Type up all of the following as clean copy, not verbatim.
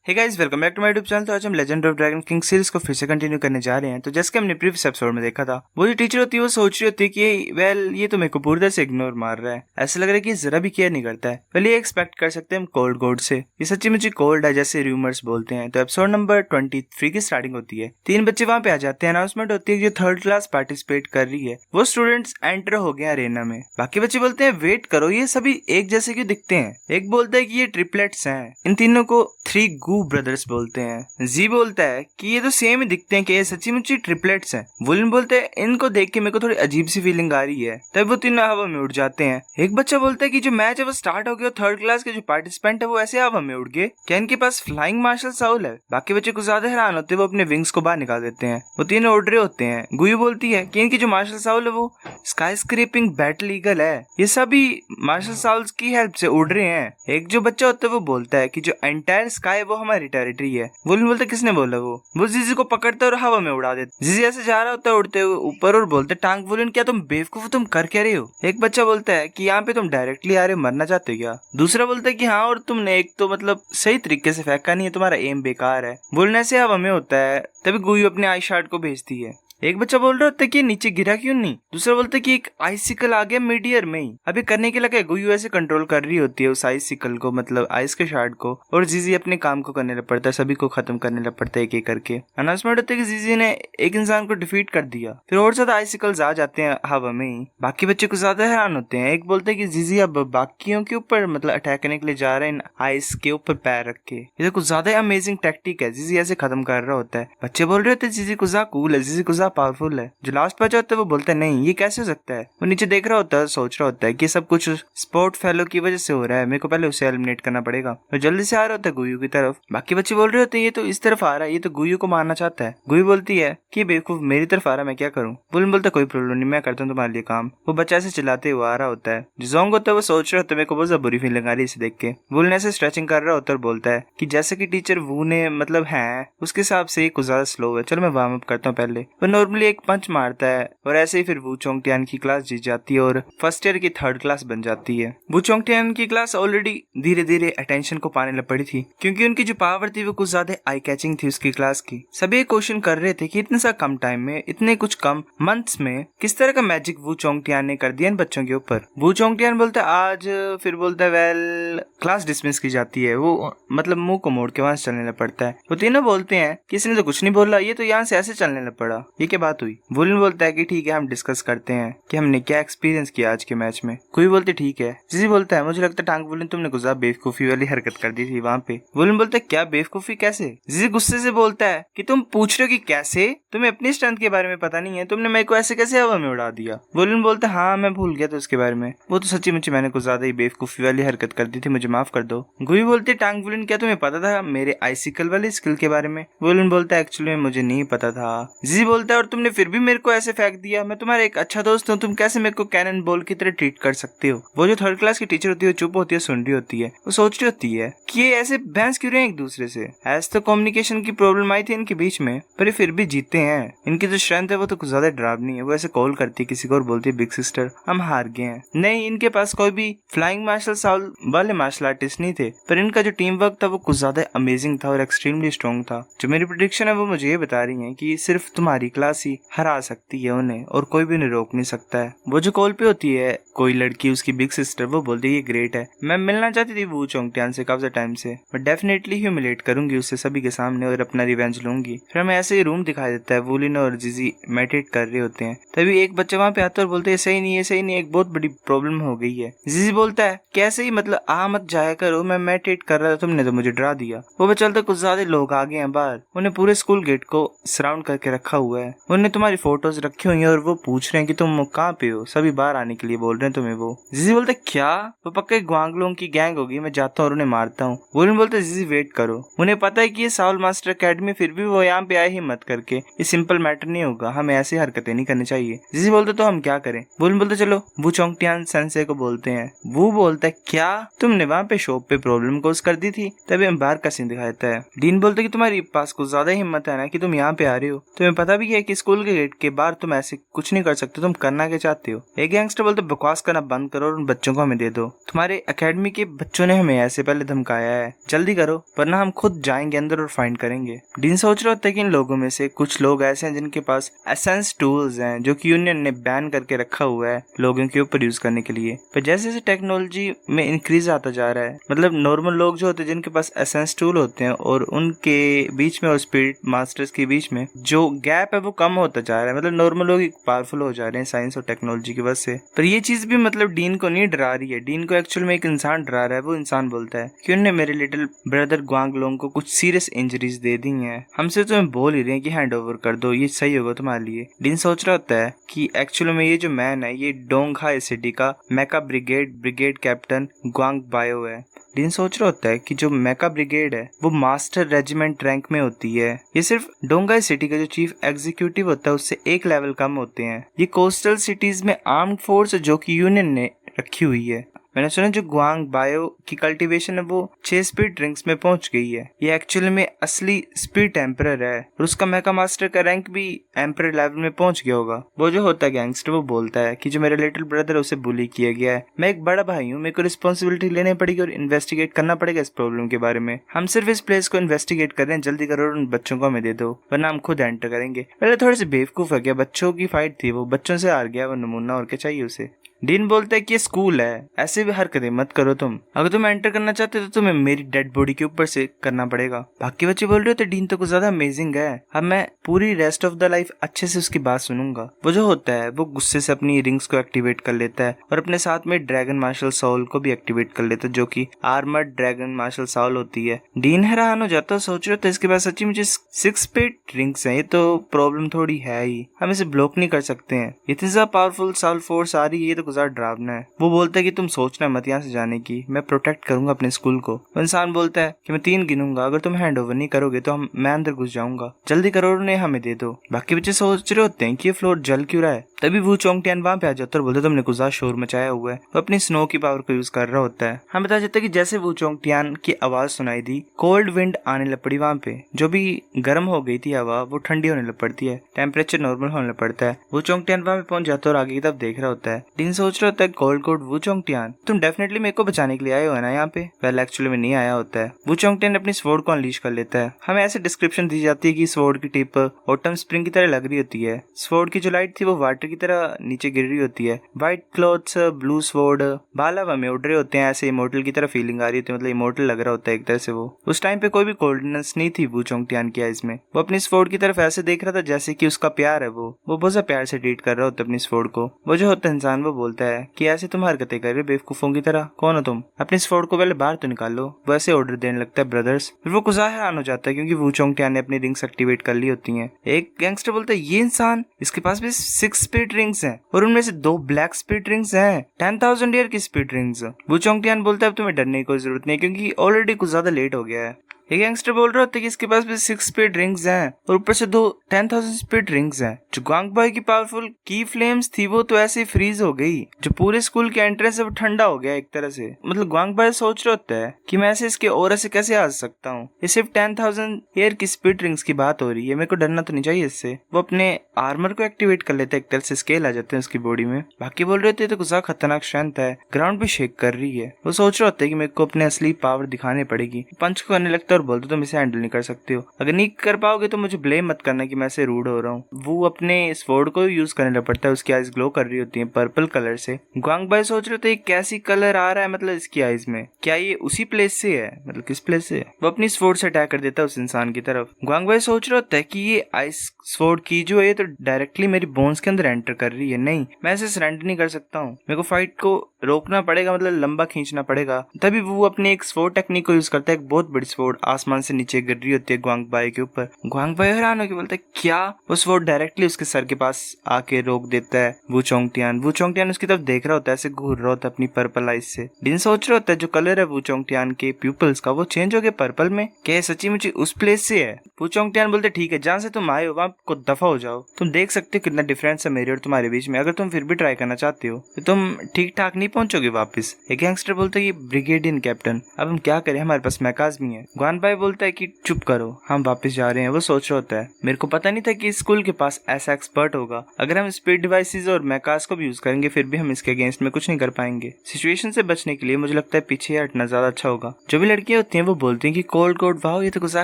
Hey guys, welcome back to my YouTube channel. तो आज हम legend of dragon king series को फिर से कंटिन्यू करने जा रहे हैं। तो जैसे कि हमने प्रीवियस एपिसोड में देखा था, वो जो टीचर होती है वो सोच रही होती है कि वेल ये तो मेरे को पूरी तरह से इग्नोर मार रहा है, ऐसा लग रहा है कि जरा भी केयर नहीं करता है। पहले ये एक्सपेक्ट कर सकते हैं हम कोल्ड गोड से, ये सच्ची मुझे कोल्ड है जैसे रूमर्स बोलते हैं। तो एपिसोड नंबर 23 की स्टार्टिंग होती है। 3 बच्चे वहाँ पे आ जाते हैं। अनाउंसमेंट होती है कि जो थर्ड क्लास पार्टिसिपेट कर रही है वो स्टूडेंट्स एंटर हो गए अरेना में। बाकी बच्चे बोलते हैं वेट करो, ये सभी एक जैसे क्यों दिखते हैं। एक बोलता है कि ये ट्रिपलेट्स हैं। इन तीनों को 3 गू ब्रदर्स बोलते हैं। जी बोलता है कि ये तो सेम ही दिखते हैं कि ये सच्ची मुच्ची ट्रिपलेट्स हैं। वुलन बोलते हैं इनको देख के मेरे को थोड़ी अजीब सी फीलिंग आ रही है। तब वो तीनों हवा में उड़ जाते हैं। एक बच्चा बोलता है कि जो मैच है वो स्टार्ट हो गया, थर्ड क्लास के जो पार्टिसिपेंट है वो ऐसे हवा में उड़ गए, क्या इनके पास फ्लाइंग मार्शल साउल है। बाकी बच्चे कुछ ज्यादा हैरान होते हैं, वो अपने विंग्स को बाहर निकाल देते हैं। वो तीनों उड़ रहे होते हैं। गुई बोलती है कि इनकी जो मार्शल साउल है वो स्काई स्क्रेपिंग बैटल ईगल है, ये सभी मार्शल साउल्स की हेल्प से उड़ रहे हैं। एक जो बच्चा होता है वो बोलता है कि जो एंटायर स्काई है वो हमारी टेरिटरी है। वुलन बोलते किसने बोला? वो जीजी को पकड़ता है और हवा में उड़ा देता। जीजी ऐसे जा रहा होता है उड़ते हुए ऊपर और बोलते टांग वुलन क्या तुम बेवकूफ, तुम कर क्या रहे हो? एक बच्चा बोलता है कि यहाँ पे तुम डायरेक्टली आ रहे हो, मरना चाहते हो क्या? दूसरा बोलता है कि हाँ, और तुमने एक तो मतलब सही तरीके से फेंका नहीं है, तुम्हारा एम बेकार है। वुलन ऐसे हवा में होता है। तभी गुई अपने आई शार्ट को भेजती है। एक बच्चा बोल रहा होता है कि नीचे गिरा क्यों नहीं। दूसरा बोलता है कि एक आइसिकल आ गया मिड ईयर में ही। अभी करने के लगे गुई ऐसे कंट्रोल कर रही होती है उस आइसिकल को, मतलब आइस के शार्ट को, और जीजी अपने काम को करने लग पड़ता है, सभी को खत्म करने लग पड़ता है एक एक करके। अनाउंसमेंट होता है कि जीजी ने एक इंसान को डिफीट कर दिया। फिर और ज्यादा आइसिकल्स आ जाते हैं हवा में ही। बाकी बच्चे कुछ ज्यादा हैरान होते हैं। एक बोलते हैं कि जीजी अब बाकियों के ऊपर मतलब अटैक करने के लिए जा रहे हैं आइस के ऊपर पैर रख के। ये तो कुछ ज्यादा अमेजिंग टैक्टिक है। जीजी ऐसे खत्म कर रहा होता है। बच्चे बोल रहे होते हैं जीजी कुछ कूल है, जीजी कुछ पावरफुल है। जो लास्ट बचा होता है वो बोलता है नहीं, ये कैसे हो सकता है। वो नीचे देख रहा होता है, सोच रहा होता है कि सब कुछ स्पोर्ट फेलो की वजह से हो रहा है, मेरे को पहले उसे एलिमिनेट करना पड़ेगा। वो जल्दी से आ रहा होता है गुयू की तरफ। बाकी बच्चे बोल रहे होते हैं ये तो इस तरफ आ रहा है, ये तो गुयू को मारना चाहता है। गुयू बोलती है कि बेवकूफ मेरी तरफ आ रहा है, मैं क्या करूँ। बुलन बोलता कोई प्रॉब्लम नहीं, मैं करता हूँ तुम्हारे लिए काम। वो बच्चा ऐसे चिल्लाते हुए आ रहा होता है। जो जोंग होता है वो सोच रहा होता है मेरे को बहुत बुरी फीलिंग आ रही है इसे देख के। बुलन ऐसे स्ट्रेचिंग कर रहा होता है और बोलता है कि जैसे कि टीचर वू ने मतलब है उसके हिसाब से कुछ ज्यादा स्लो है, चलो मैं वार्म अप करता हूँ पहले। वो नॉर्मली एक पंच मारता है और ऐसे ही फिर वू चोंगटियान की क्लास जीत जाती है और फर्स्ट ईयर की थर्ड क्लास बन जाती है। वू चोंगटियान की क्लास ऑलरेडी धीरे धीरे अटेंशन को पाने लग पड़ी थी, क्योंकि उनकी जो पावर थी वो कुछ ज्यादा आई कैचिंग थी उसकी क्लास की। सभी क्वेश्चन कर रहे थे कि इतने सा कम टाइम में, इतने कुछ कम मंथ्स में किस तरह का मैजिक वू चोंगटियान ने कर दिया इन बच्चों के ऊपर। वू चोंगटियान बोलता है आज, फिर बोलता है वेल क्लास डिसमिस की जाती है। वो मतलब मुंह को मोड़ के वहां से चलने लग पड़ता है। वो तीनों बोलते हैं कि इसने तो कुछ नहीं बोला, ये तो यहाँ से ऐसे चलने लग पड़ा, ये क्या बात हुई। वुलन बोलता है कि ठीक है हम डिस्कस करते हैं कि हमने क्या एक्सपीरियंस किया आज के मैच में। कोई बोलते ठीक है। जीजी बोलता है मुझे लगता है टांग वुलन तुमने कुछ बेवकूफी वाली हरकत कर दी थी वहाँ पे। वुलन बोलता है क्या बेवकूफी कैसे? जीजी गुस्से से बोलता है कि तुम पूछ रहे हो कि कैसे, तुम्हें अपनी स्ट्रेंथ के बारे में पता नहीं है, तुमने मेरे को ऐसे कैसे हवा में उड़ा दिया। वुलन बोलता है हाँ मैं भूल गया था उसके बारे में, वो तो सच्ची मुच्ची मैंने कुछ ज्यादा ही बेवकूफी वाली हरकत कर दी थी, मुझे माफ कर दो। गुई बोलते टांग वुलन क्या तुम्हें पता था मेरे आइसिकल वाली स्किल के बारे में? वुलन बोलता है एक्चुअली मुझे नहीं पता था। जीजी बोलता है और तुमने फिर भी मेरे को ऐसे फेंक दिया, मैं तुम्हारा एक अच्छा दोस्त हूँ, तुम कैसे मेरे को कैनन बॉल की तरह ट्रीट कर सकते हो। वो जो थर्ड क्लास की टीचर होती है चुप होती है, सुन रही होती है। वो सोच रही होती है कि ये ऐसे बहस क्यों रहे हैं एक दूसरे से। ऐसे तो कम्युनिकेशन की प्रॉब्लम आई थी इनके बीच में, पर ये फिर भी जीतते हैं। इनकी जो स्ट्रेंथ है वो तो कुछ ज्यादा डरावनी है। वो ऐसे कॉल करती है किसी को और बोलती है बिग सिस्टर हम हार गए हैं। नहीं, इनके पास कोई भी फ्लाइंग मार्शल साउल वाले मार्शल आर्टिस्ट नहीं थे, पर इनका जो टीम वर्क था वो कुछ ज्यादा अमेजिंग था और एक्सट्रीमली स्ट्रॉन्ग था। जो मेरी प्रेडिक्शन है वो मुझे ये बता रही है कि सिर्फ तुम्हारी क्लास ही हरा सकती है उन्हें और कोई भी उन्हें रोक नहीं सकता है। वो जो कॉल पे होती है कोई लड़की उसकी बिग सिस्टर, वो बोलती है ये ग्रेट है, मैं मिलना चाहती थी वू चोंगटियान से काफी टाइम से, मैं डेफिनेटली ह्यूमिलेट करूंगी उससे सभी के सामने और अपना रिवेंज लूंगी। फिर हमें ऐसे ही रूम दिखाई देता है, वुलिन और जीजी मेडिटेट कर रहे होते हैं। तभी एक बच्चा वहाँ पे आता है और बोलते है सही नहीं है, सही नहीं, एक बहुत बड़ी प्रॉब्लम हो गई है। जीजी बोलता है कैसे ही, मतलब आ मत जाया करो, मैं मेडिटेट कर रहा था, तुमने तो मुझे डरा दिया। वो चलते कुछ ज्यादा लोग आ गए हैं बाहर, उन्हें पूरे स्कूल गेट को सराउंड करके रखा हुआ है, उन्हें तुम्हारी फोटोज रखी हुई है और वो पूछ रहे हैं कि तुम कहाँ पे हो, सभी बाहर आने के लिए बोल रहे हैं तुम्हें। वो जीजी बोलते क्या, वो पक्का ग्वांगलोंग की गैंग होगी, मैं जाता हूँ और उन्हें मारता हूँ। वुलन बोलते जीजी वेट करो, उन्हें पता है कि ये साउल मास्टर अकेडमी, फिर भी वो यहाँ पे आए हिम्मत करके, ये सिंपल मैटर नहीं होगा, हमें ऐसी हरकतें नहीं करनी चाहिए। जीजी बोलते तो हम क्या करें? वुलन बोलते चलो वू चोंगटियान सेंसे को बोलते हैं। वो बोलता है क्या तुमने वहाँ पे शॉप पे प्रॉब्लम कोज कर दी थी? तभी हम बाहर का सीन दिखाता है। डीन बोलते कि तुम्हारे पास कुछ ज्यादा हिम्मत है ना कि तुम यहाँ पे आ रहे हो, तुम्हें पता भी है कि स्कूल के गेट के बाहर तुम ऐसे कुछ नहीं कर सकते, तुम करना क्या चाहते हो? एक गैंगस्टर बोलते बकवास करना बंद करो और उन बच्चों को हमें दे दो। तुम्हारे एकेडमी के बच्चों ने हमें ऐसे पहले धमकाया है, जल्दी करो वरना हम खुद जाएंगे अंदर और फाइंड करेंगे। डीन सोच रहा होता है कि इन लोगों में से कुछ लोग ऐसे हैं जिनके पास एसेंस टूल्स हैं जो कि यूनियन ने बैन करके रखा हुआ है लोगों के ऊपर यूज करने के लिए। पर जैसे जैसे टेक्नोलॉजी में इंक्रीज आता जा रहा है, मतलब नॉर्मल लोग जो होते हैं जिनके पास एसेंस टूल होते हैं और उनके बीच में और स्पिरिट मास्टर्स के बीच में जो गैप है वो कम होता जा रहा है। मतलब नॉर्मल लोग पावरफुल हो जा रहे हैं साइंस और टेक्नोलॉजी की वजह से। पर ये चीज भी मतलब डीन को नहीं डरा रही है, डीन को एक्चुअल में एक इंसान डरा रहा है। वो इंसान बोलता है कि उन्होंने मेरे लिटिल ब्रदर ग्वांग लोंग को कुछ सीरियस इंजरीज दे दी हैं, हमसे तुम्हें बोल ही रहे हैं कि हैंड ओवर कर दो, ये सही होगा तुम्हारे लिए। डीन सोच रहा होता है कि एक्चुअल में ये जो मैन है ये डोंगहाई सिटी का मेका ब्रिगेड कैप्टन ग्वांग बायो है। डीन सोच रहा होता है कि जो मेका ब्रिगेड है वो मास्टर रेजिमेंट रैंक में होती है। ये सिर्फ डोंगाई सिटी का जो चीफ एग्जीक्यूटिव होता है उससे एक लेवल कम होते हैं। ये कोस्टल सिटीज में आर्म्ड फोर्स जो कि यूनियन ने रखी हुई है। मैंने सुना जो ग्वांग बायो की कल्टीवेशन है वो 6 स्पीड ड्रिंक्स में पहुंच गई है। ये एक्चुअली में असली स्पीड एम्परर है और उसका मेका मास्टर का रैंक भी एम्परर लेवल में पहुंच गया होगा। वो जो होता है गैंगस्टर वो बोलता है कि जो मेरा लिटिल ब्रदर है उसे बुली किया गया है, मैं एक बड़ा भाई हूँ, मेरे को रिस्पॉन्सिबिलिटी लेनी पड़ेगी और इन्वेस्टिगेट करना पड़ेगा इस प्रॉब्लम के बारे में। हम सिर्फ इस प्लेस को इन्वेस्टिगेट कर रहे हैं, जल्दी करो और उन बच्चों को हमें दे दो वरना हम खुद एंटर करेंगे। पहले थोड़े से बेवकूफ है क्या, बच्चों की फाइट थी, वो बच्चों से हार गया, वो नमूना और क्या चाहिए उसे। डीन बोलता है कि ये स्कूल है, ऐसे भी हरकतें मत करो तुम, अगर तुम एंटर करना चाहते हो तो तुम्हें मेरी डेड बॉडी के ऊपर से करना पड़ेगा। बाकी बच्चे बोल रहे हो तो डीन तो कुछ ज्यादा अमेजिंग है, अब मैं पूरी रेस्ट ऑफ द लाइफ अच्छे से उसकी बात सुनूंगा। वो जो होता है वो गुस्से से अपनी रिंग्स को एक्टिवेट कर लेता है और अपने साथ में ड्रैगन मार्शल सॉल को भी एक्टिवेट कर लेता है जो कि आर्मर्ड ड्रैगन मार्शल सॉल होती है। डीन हैरान हो जाता है, सोच रहे हो इसके पास सच्ची मुझे 6 स्पीड रिंग्स हैं, ये तो प्रॉब्लम थोड़ी है ही, हम इसे ब्लॉक नहीं कर सकते हैं, इतनी ज्यादा पावरफुल सॉल फोर्स आ रही है, ये तो गुजार डरावना है। वो बोलता है कि तुम सोचना मत यहाँ से जाने की, मैं प्रोटेक्ट करूंगा अपने स्कूल को। वो इंसान बोलता है कि मैं 3 गिनूंगा, अगर तुम हैंड ओवर नहीं करोगे तो मैं अंदर घुस जाऊंगा, जल्दी करो और उन्हें हमें दे दो। बाकी बच्चे सोच रहे होते हैं कि ये फ्लोर जल क्यों रहा है। तभी वो चोंगटियान वहां पे आ जाता है और बोलते तुमने कुछ ज्यादा शोर मचाया हुआ है। वो अपनी स्नो की पावर को यूज कर रहा होता है। हम बता देते हैं कि जैसे वो चोंगटियान की आवाज सुनाई दी, कोल्ड विंड आने लग पड़ी वहां पे, जो भी गर्म हो गई थी हवा वो ठंडी होने लग पड़ती है, टेम्परेचर नॉर्मल होने लग पड़ता है। वो चोंगटियान वहां पे पहुंच जाता है और आगे की तरफ देख रहा होता है। डीन सोच रहा होता है कोल्ड वो चोंगटियान तुम डेफिनेटली मेरे को बचाने के लिए आए हो ना यहाँ पे। वेल एक्चुअली में नहीं आया होता है। वो चोंगटियान अपनी स्वॉर्ड को अनलीश कर लेता है। हमें ऐसे डिस्क्रिप्शन दी जाती है कि स्वॉर्ड की टिप ऑटम स्प्रिंग की तरह लग रही होती है, स्वॉर्ड की जो लाइट थी वो वाटर की तरह नीचे गिर रही होती है, व्हाइट क्लॉथ्स, ब्लू स्वॉर्ड, बाल हवा में उड़ रहे होते हैं, ऐसे इमोर्टल की तरह फीलिंग आ रही होती है, मतलब इमोर्टल लग रहा होता है एक तरह से। वो उस टाइम पे कोई भी कोल्डनेस नहीं थी वो चोंगटियान की आइज में। वो अपनी स्वॉर्ड की तरफ ऐसे देख रहा था जैसे कि उसका प्यार है, वो बहुत सा प्यार से ट्रीट कर रहा होता है अपनी स्वॉर्ड को। वो जो होता है इंसान वो बोलता है कि ऐसे तुम हरकतें कर रहे बेवकूफों की तरह, कौन हो तुम, अपनी स्वॉर्ड को पहले बाहर तो निकालो। वो ऐसे ऑर्डर देने लगता है ब्रदर्स। फिर वो कुछ हैरान हो जाता है क्योंकि वो चोंगटियान ने अपनी रिंग्स एक्टिवेट कर ली होती हैं। एक गैंगस्टर बोलता है ये इंसान, इसके पास भी 6 स्पीड रिंग्स हैं और उनमें से 2 ब्लैक स्पीड रिंग्स हैं, 10,000 ईयर की स्पीड रिंग्स। वो चोंगटियान बोलता है अब तुम्हें डरने की कोई जरूरत नहीं क्योंकि ऑलरेडी कुछ ज्यादा लेट हो गया है। एक गैंगस्टर बोल रहा होता है कि इसके पास भी 6 स्पीड रिंग्स हैं और ऊपर से 2 10,000 स्पीड रिंग्स हैं। जो ग्वांग बॉय की पावरफुल की फ्लेम्स थी वो तो ऐसे ही फ्रीज हो गई, जो पूरे स्कूल के एंट्रेंस है वो ठंडा हो गया एक तरह से। मतलब ग्वांग बॉय सोच रहा होता है कि मैं ऐसे इसके और से कैसे आ सकता हूँ, ये सिर्फ 10,000 एयर की स्पीड रिंग्स की बात हो रही है, मेरे को डरना तो नहीं चाहिए इससे। वो अपने आर्मर को एक्टिवेट कर लेता है, एक तरह से स्केल आ जाते हैं उसकी बॉडी में। बाकी बोल रहे थे तो गुस्सा खतरनाक स्ट्रेंथ है, ग्राउंड भी शेक कर रही है। वो सोच रहा होता है कि मेरे को अपने असली पावर दिखाने पड़ेगी। पंच को करने लगता है और बोलते तुम इसे नहीं कर सकते हो, अगर नहीं कर पाओगे तो मुझे ब्लेम मत करना कि मैं ऐसे रूड हो रहा हूँ। वो अपने स्वॉर्ड को यूज करने लग पड़ता है, उसकी आईज ग्लो कर रही होती हैं पर्पल कलर से। ग्वांग बाय सोच रहे थे कैसी कलर आ रहा है मतलब इसकी आईज में, क्या ये उसी प्लेस से है, मतलब किस प्लेस से है। वो अपनी स्वॉर्ड से अटैक कर देता है उस इंसान की तरफ। ग्वांग बाय सोच रहा होता है कि ये आइस स्वॉर्ड की जो है तो डायरेक्टली मेरी बोन्स के अंदर एंटर कर रही है, नहीं मैं ऐसे सरेंडर नहीं कर सकता हूँ, मेरे को फाइट को रोकना पड़ेगा, मतलब लंबा खींचना पड़ेगा। तभी वो अपनी एक स्वॉर्ड टेक्निक को यूज करता है, एक बहुत बड़ी स्वॉर्ड आसमान से नीचे गिर रही होती है ग्वांग बाय के ऊपर। ग्वांग बाय हैरान होकर बोलता है क्या, उस वो डायरेक्टली उसके सर के पास आके रोक देता है वो चोंगटियान। वो चोंगटियान उसकी तरफ देख रहा होता है, ऐसे घूर रहा होता है अपनी पर्पल आइज से। डीन सोच रहा होता है जो कलर है वो चोंगटियान के प्यूपल्स का वो चेंज हो गया पर्पल में, क्या सच्ची मुझे उस प्लेस से है। वो चोंगटियान बोलते ठीक है, जहाँ से तुम आए हो वहाँ को दफा हो जाओ, तुम देख सकते हो कितना डिफरेंस है मेरे और तुम्हारे बीच में, अगर तुम फिर भी ट्राई करना चाहते हो तो तुम ठीक ठाक नहीं पहुंचोगे वापस। एक गैंगस्टर बोलते है ब्रिगेडियन कैप्टन अब हम क्या करें, हमारे पास मैकाज भी है। जॉन भाई बोलता है कि चुप करो, हम वापस जा रहे हैं। वो सोच रहा होता है, मेरे को पता नहीं था कि स्कूल के पास ऐसा एक्सपर्ट होगा। अगर हम स्पीड डिवाइसेस और मैकास को भी यूज करेंगे फिर भी हम इसके अगेंस्ट में कुछ नहीं कर पाएंगे। सिचुएशन से बचने के लिए मुझे लगता है पीछे हटना ज्यादा अच्छा होगा। जो भी लड़कियां होती हैं वो बोलती हैं कि कोल्ड कोड वाओ ये तो कुजा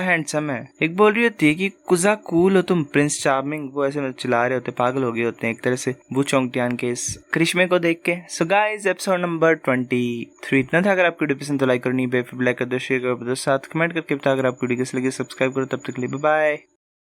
हैंडसम है। एक बोल रही होती है कि कुजा कूल हो तुम, प्रिंस चार्मिंग। वो ऐसे चिल्ला रहे होते, पागल हो गए होते हैं एक तरह से वो चोंगटियान के इस करिश्मे को देख के। सो गाइस एपिसोड नंबर 23 इतना था। अगर आपको वीडियो पसंद तो लाइक करनी, बेफिक्र लाइक कर दो, शेयर कर दो, साथ कमेंट करके बता। अगर आपको वीडियो कैसी लगी सब्सक्राइब करो। तब तक के लिए बाय बाय।